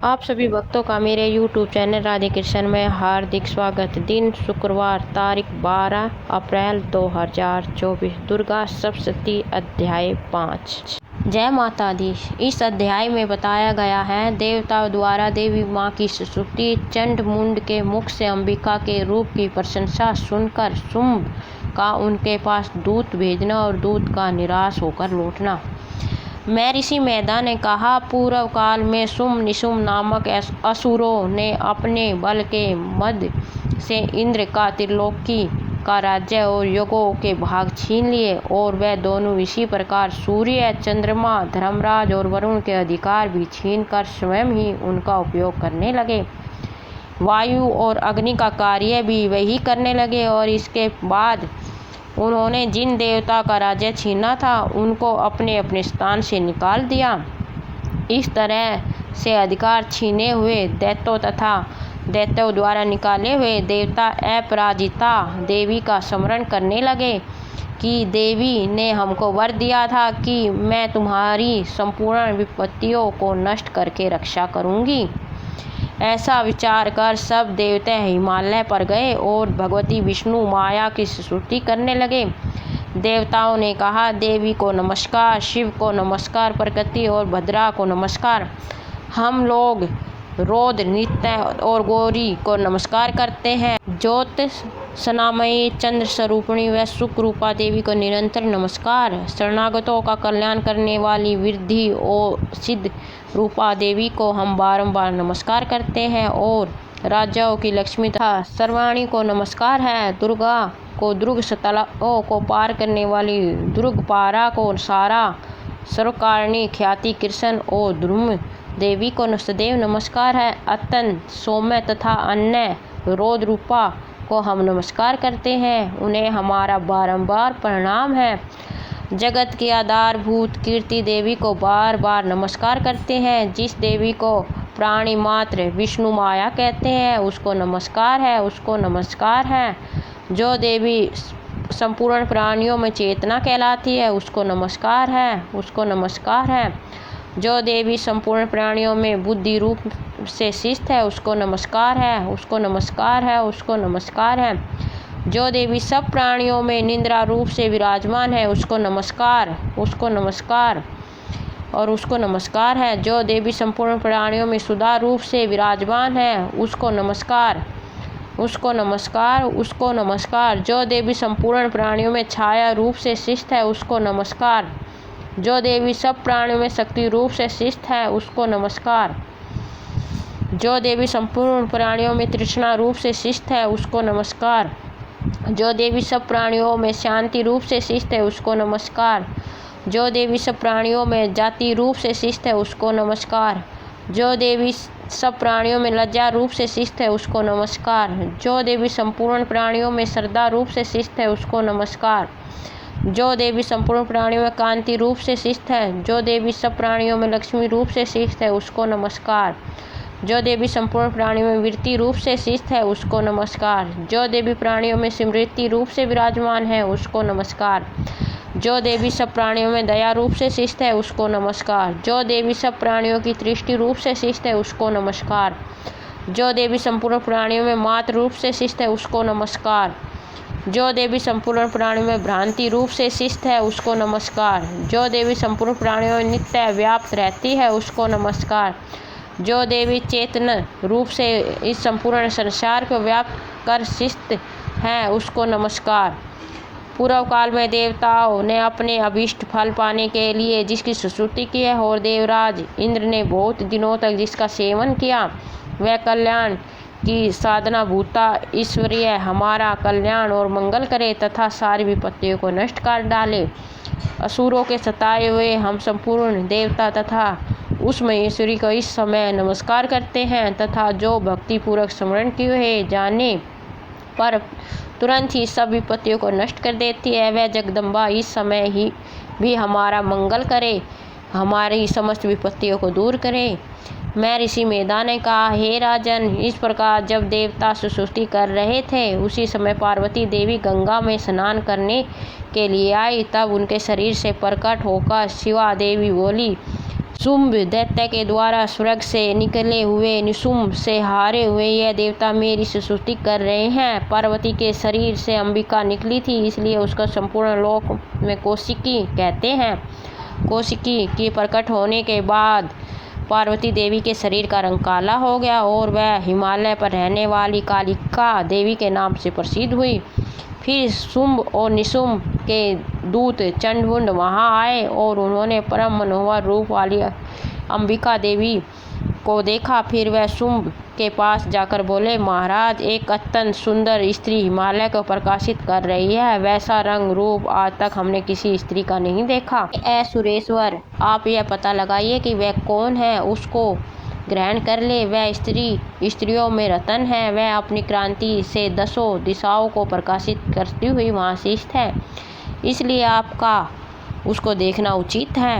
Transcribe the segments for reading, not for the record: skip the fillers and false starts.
आप सभी भक्तों का मेरे YouTube चैनल राधे कृष्ण में हार्दिक स्वागत। दिन शुक्रवार, तारीख 12 अप्रैल 2024। दुर्गा सप्तशती अध्याय 5। जय माता दी। इस अध्याय में बताया गया है देवताओं द्वारा देवी माँ की स्तुति, चंड मुंड के मुख से अंबिका के रूप की प्रशंसा सुनकर शुंभ का उनके पास दूत भेजना और दूत का निराश होकर लौटना। महर्षि मेधा ने कहा, पूर्व काल में शुंभ निशुंभ नामक असुरों ने अपने बल के मद से इंद्र का त्रिलोकी का राज्य और युगों के भाग छीन लिए और वह दोनों इसी प्रकार सूर्य, चंद्रमा, धर्मराज और वरुण के अधिकार भी छीन कर स्वयं ही उनका उपयोग करने लगे। वायु और अग्नि का कार्य भी वही करने लगे और इसके बाद उन्होंने जिन देवता का राज्य छीना था उनको अपने अपने स्थान से निकाल दिया। इस तरह से अधिकार छीने हुए दैत्यों तथा दैत्यों द्वारा निकाले हुए देवता अपराजिता देवी का स्मरण करने लगे कि देवी ने हमको वर दिया था कि मैं तुम्हारी संपूर्ण विपत्तियों को नष्ट करके रक्षा करूंगी। ऐसा विचार कर सब देवता हिमालय पर गए और भगवती विष्णु माया की स्तुति करने लगे। देवताओं ने कहा, देवी को नमस्कार, शिव को नमस्कार, प्रकृति और भद्रा को नमस्कार। हम लोग रोद, नित्य और गौरी को नमस्कार करते हैं। ज्योत सनामयी, चंद्र स्वरूपिणी व सुख रूपा देवी को निरंतर नमस्कार। शरणागतों का कल्याण करने वाली वृद्धि और सिद्ध रूपा देवी को हम बारंबार नमस्कार करते हैं और राजाओं की लक्ष्मी तथा सर्वाणी को नमस्कार है। दुर्गा को दुर्ग स्थलों को पार करने वाली दुर्गपारा को सारा, सर्वकारिणी ख्याति कृष्ण और ध्रुम देवी को सदैव नमस्कार है। अत्यंत सौम्य तथा अन्य रोद रूपा को हम नमस्कार करते हैं, उन्हें हमारा बारंबार प्रणाम है। जगत की आधारभूत कीर्ति देवी को बार बार नमस्कार करते हैं। जिस देवी को प्राणी मात्र विष्णु माया कहते हैं उसको नमस्कार है, उसको नमस्कार है। जो देवी संपूर्ण प्राणियों में चेतना कहलाती है उसको नमस्कार है, उसको नमस्कार है। जो देवी संपूर्ण प्राणियों में बुद्धि रूप से स्थित है उसको नमस्कार है, उसको नमस्कार है, उसको नमस्कार है। जो देवी सब प्राणियों में निद्रा रूप से विराजमान है उसको नमस्कार, उसको नमस्कार और उसको नमस्कार है। जो देवी संपूर्ण प्राणियों में सुधा रूप से विराजमान है उसको नमस्कार, उसको नमस्कार, उसको नमस्कार। जो देवी संपूर्ण प्राणियों में छाया रूप से स्थित है उसको नमस्कार। जो देवी सब प्राणियों में शक्ति रूप से स्थित है उसको नमस्कार। जो देवी संपूर्ण प्राणियों में तृष्णा रूप से स्थित है उसको नमस्कार। जो देवी सब प्राणियों में शांति रूप से स्थित है उसको नमस्कार। जो देवी सब प्राणियों में जाति रूप से स्थित है उसको नमस्कार। जो देवी सब प्राणियों में लज्जा रूप से स्थित है उसको नमस्कार। जो देवी संपूर्ण प्राणियों में श्रद्धा रूप से स्थित है उसको नमस्कार। जो देवी संपूर्ण प्राणियों में कांति रूप से स्थित है, जो देवी सब प्राणियों में लक्ष्मी रूप से स्थित है उसको नमस्कार। जो देवी संपूर्ण प्राणियों में वृत्ति रूप से स्थित है उसको नमस्कार। जो देवी प्राणियों में स्मृति रूप से विराजमान है उसको नमस्कार। जो देवी सब प्राणियों में दया रूप से स्थित है उसको नमस्कार। जो देवी सब प्राणियों की दृष्टि रूप से स्थित है उसको नमस्कार। जो देवी संपूर्ण प्राणियों में मात्र रूप से स्थित है उसको नमस्कार। जो देवी संपूर्ण प्राणियों में भ्रांति रूप से स्थित है उसको नमस्कार। जो देवी संपूर्ण प्राणियों में नित्य व्याप्त रहती है उसको नमस्कार। जो देवी चेतन रूप से इस संपूर्ण संसार को व्याप्त कर स्थित है उसको नमस्कार। पूर्व काल में देवताओं ने अपने अभीष्ट फल पाने के लिए जिसकी स्तुति की है और देवराज इंद्र ने बहुत दिनों तक जिसका सेवन किया, वह कल्याण की साधना भूता ईश्वरीय हमारा कल्याण और मंगल करे तथा सारी विपत्तियों को नष्ट कर डाले। असुरों के सताए हुए हम संपूर्ण देवता तथा उस महेश्वरी को इस समय नमस्कार करते हैं तथा जो भक्ति पूर्वक स्मरण किए हुए जाने पर तुरंत ही सब विपत्तियों को नष्ट कर देती है, वह जगदम्बा इस समय ही भी हमारा मंगल करे, हमारी समस्त विपत्तियों को दूर करे। महर्षि मेधा ने कहा, हे राजन, इस प्रकार जब देवता स्तुति कर रहे थे उसी समय पार्वती देवी गंगा में स्नान करने के लिए आई। तब उनके शरीर से प्रकट होकर शिवा देवी बोली, शुंभ दैत्य के द्वारा स्वर्ग से निकले हुए निशुंभ से हारे हुए यह देवता मेरी स्तुति कर रहे हैं। पार्वती के शरीर से अंबिका निकली थी, इसलिए उसका संपूर्ण लोक में कौशिकी कहते हैं। कौशिकी के प्रकट होने के बाद पार्वती देवी के शरीर का रंग काला हो गया और वह हिमालय पर रहने वाली कालिका देवी के नाम से प्रसिद्ध हुई। फिर शुंभ और निशुंभ के दूत चंडमुंड वहां आए और उन्होंने परम मनोहर रूप वाली अंबिका देवी को देखा। फिर वह शुंभ के पास जाकर बोले, महाराज, एक अत्यंत सुंदर स्त्री हिमालय को प्रकाशित कर रही है। वैसा रंग रूप आज तक हमने किसी स्त्री का नहीं देखा। ऐ सुरेश्वर, आप यह पता लगाइए कि वह कौन है, उसको ग्रहण कर ले। वह स्त्रियों में रतन है। वह अपनी क्रांति से 10 दिशाओं को प्रकाशित करती हुई वहाँ स्थित है, इसलिए आपका उसको देखना उचित है।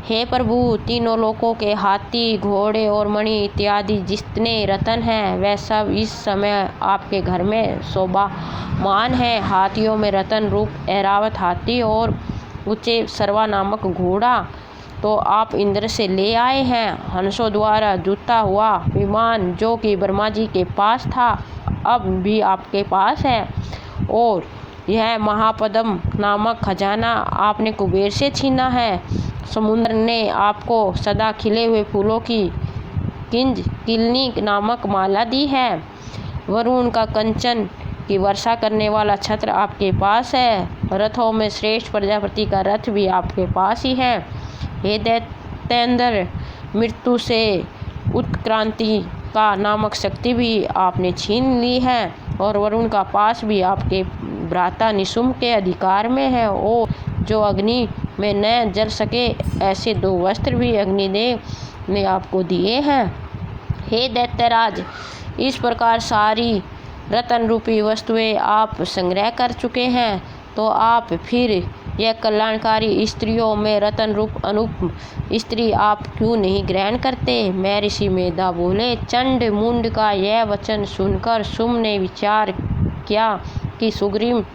हे प्रभु, तीनों लोकों के हाथी, घोड़े और मणि इत्यादि जितने रतन हैं, वह सब इस समय आपके घर में शोभामान है। हाथियों में रतन रूप ऐरावत हाथी और ऊंचे सर्वा नामक घोड़ा तो आप इंद्र से ले आए हैं। हंसों द्वारा जुता हुआ विमान जो कि ब्रह्मा जी के पास था, अब भी आपके पास है। और यह महापद्म नामक खजाना आपने कुबेर से छीना है। समुद्र ने आपको सदा खिले हुए फूलों की किलनी नामक माला दी है। वरुण का कंचन की वर्षा करने वाला छत्र आपके पास है। रथों में श्रेष्ठ प्रजापति का रथ भी आपके पास ही है। हे दैत्येंद्र, मृत्यु से उत्क्रांति का नामक शक्ति भी आपने छीन ली है और वरुण का पास भी आपके भ्राता निशुंभ के अधिकार में है। और जो अग्नि में न जल सके ऐसे 2 वस्त्र भी अग्निदेव ने आपको दिए हैं। हे दैत्यराज, इस प्रकार सारी रतन रूपी वस्तुएं आप संग्रह कर चुके हैं, तो आप फिर यह कल्याणकारी स्त्रियों में रतन रूप अनूप स्त्री आप क्यों नहीं ग्रहण करते? मैं ऋषि मेधा बोले। चंड मुंड का यह वचन सुनकर शुंभ ने विचार किया कि सुग्रीव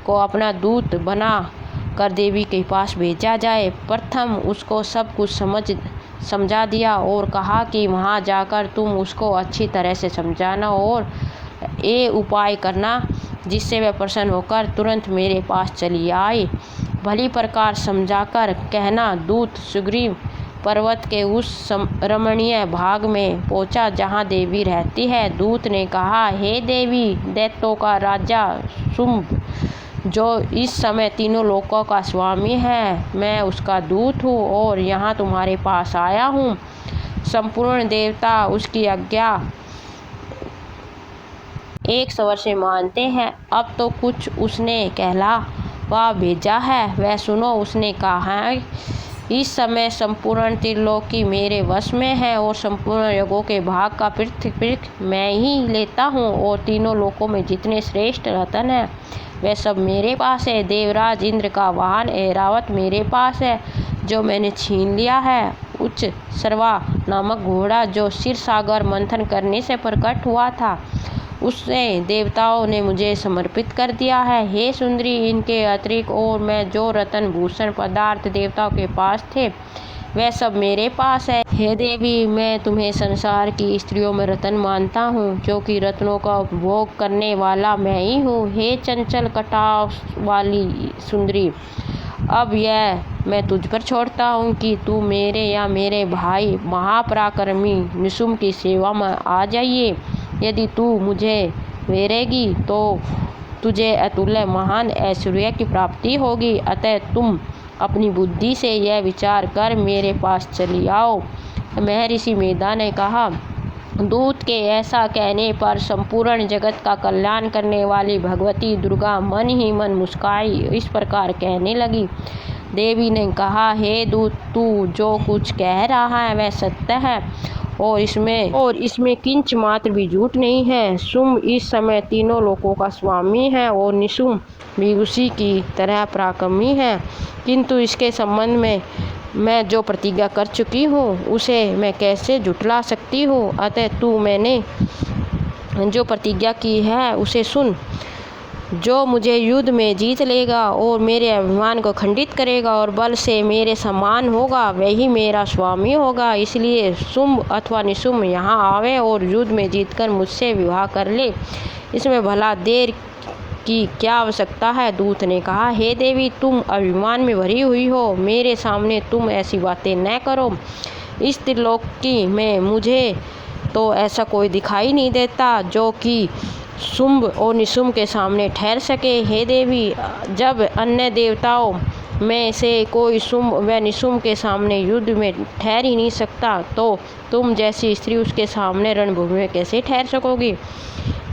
को अपना दूत बना कर देवी के पास भेजा जाए। प्रथम उसको सब कुछ समझा दिया और कहा कि वहां जाकर तुम उसको अच्छी तरह से समझाना और ये उपाय करना जिससे वह प्रसन्न होकर तुरंत मेरे पास चली आए। भली प्रकार समझाकर कहना। दूत सुग्रीव पर्वत के उस रमणीय भाग में पहुंचा जहां देवी रहती है। दूत ने कहा, हे देवी, दैत्यों का राजा शुंभ जो इस समय तीनों लोकों का स्वामी है, मैं उसका दूत हूँ और यहाँ तुम्हारे पास आया हूँ। संपूर्ण देवता उसकी आज्ञा एक स्वर से मानते हैं। अब तो कुछ उसने कहलावा भेजा है, वह सुनो। उसने कहा, इस समय संपूर्ण त्रिलोकी मेरे वश में है और संपूर्ण युगों के भाग का पृथक मैं ही लेता हूँ और तीनों लोकों में जितने श्रेष्ठ रतन हैं वह सब मेरे पास है। देवराज इंद्र का वाहन ऐरावत मेरे पास है जो मैंने छीन लिया है। उच्च सर्वा नामक घोड़ा जो क्षीर सागर मंथन करने से प्रकट हुआ था, उसने देवताओं ने मुझे समर्पित कर दिया है। हे सुंदरी, इनके अतिरिक्त और मैं जो रतन भूषण पदार्थ देवताओं के पास थे वह सब मेरे पास है। हे देवी, मैं तुम्हें संसार की स्त्रियों में रतन मानता हूँ, जो कि रत्नों का उपभोग करने वाला मैं ही हूँ। हे चंचल कटाव वाली सुंदरी, अब यह मैं तुझ पर छोड़ता हूँ कि तू मेरे या मेरे भाई महापराक्रमी निशुंभ की सेवा में आ जाइए। यदि तू मुझे वेरेगी तो तुझे अतुल्य महान ऐश्वर्य की प्राप्ति होगी। अतः तुम अपनी बुद्धि से यह विचार कर मेरे पास चली आओ। महर्षि मेधा ने कहा। दूत के ऐसा कहने पर संपूर्ण जगत का कल्याण करने वाली भगवती दुर्गा मन ही मन मुस्काई इस प्रकार कहने लगी। देवी ने कहा, हे दूत, तू जो कुछ कह रहा है वह सत्य है और इसमें किंच मात्र भी झूठ नहीं है। शुंभ इस समय तीनों लोकों का स्वामी है और निशुंभ भी उसी की तरह पराक्रमी है, किंतु इसके संबंध में मैं जो प्रतिज्ञा कर चुकी हूँ उसे मैं कैसे झुठला सकती हूँ। अतः तू मैंने जो प्रतिज्ञा की है उसे सुन। जो मुझे युद्ध में जीत लेगा और मेरे अभिमान को खंडित करेगा और बल से मेरे समान होगा, वही मेरा स्वामी होगा। इसलिए शुंभ अथवा निशुंभ यहाँ आवे और युद्ध में जीतकर मुझसे विवाह कर ले। इसमें भला देर की क्या आवश्यकता है? दूत ने कहा, हे देवी, तुम अभिमान में भरी हुई हो, मेरे सामने तुम ऐसी बातें न करो। इस त्रिलोकी में मुझे तो ऐसा कोई दिखाई नहीं देता जो कि शुंभ और निशुंभ के सामने ठहर सके। हे देवी, जब अन्य देवताओं में से कोई शुंभ व निशुंभ के सामने युद्ध में ठहर ही नहीं सकता, तो तुम जैसी स्त्री उसके सामने रणभूमि में कैसे ठहर सकोगी?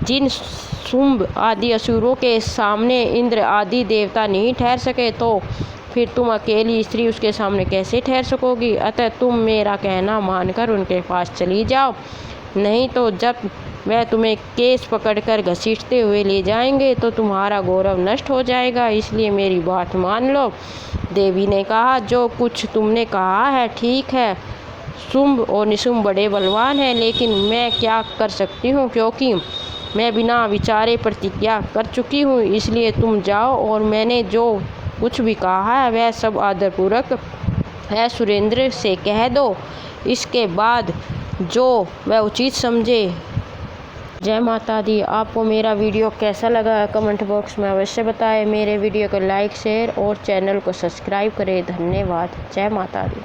जिन शुंभ आदि असुरों के सामने इंद्र आदि देवता नहीं ठहर सके, तो फिर तुम अकेली स्त्री उसके सामने कैसे ठहर सकोगी? अतः तुम मेरा कहना मानकर उनके पास चली जाओ, नहीं तो जब वह तुम्हें केस पकड़कर घसीटते हुए ले जाएंगे तो तुम्हारा गौरव नष्ट हो जाएगा। इसलिए मेरी बात मान लो। देवी ने कहा, जो कुछ तुमने कहा है ठीक है। शुंभ और निशुंभ बड़े बलवान हैं, लेकिन मैं क्या कर सकती हूँ, क्योंकि मैं बिना विचारे प्रतिज्ञा कर चुकी हूँ। इसलिए तुम जाओ और मैंने जो कुछ भी कहा है वह सब आदरपूर्वक है सुरेंद्र से कह दो। इसके बाद जो वह उचित समझे। जय माता दी। आपको मेरा वीडियो कैसा लगा कमेंट बॉक्स में अवश्य बताएं। मेरे वीडियो को लाइक शेयर और चैनल को सब्सक्राइब करें। धन्यवाद। जय माता दी।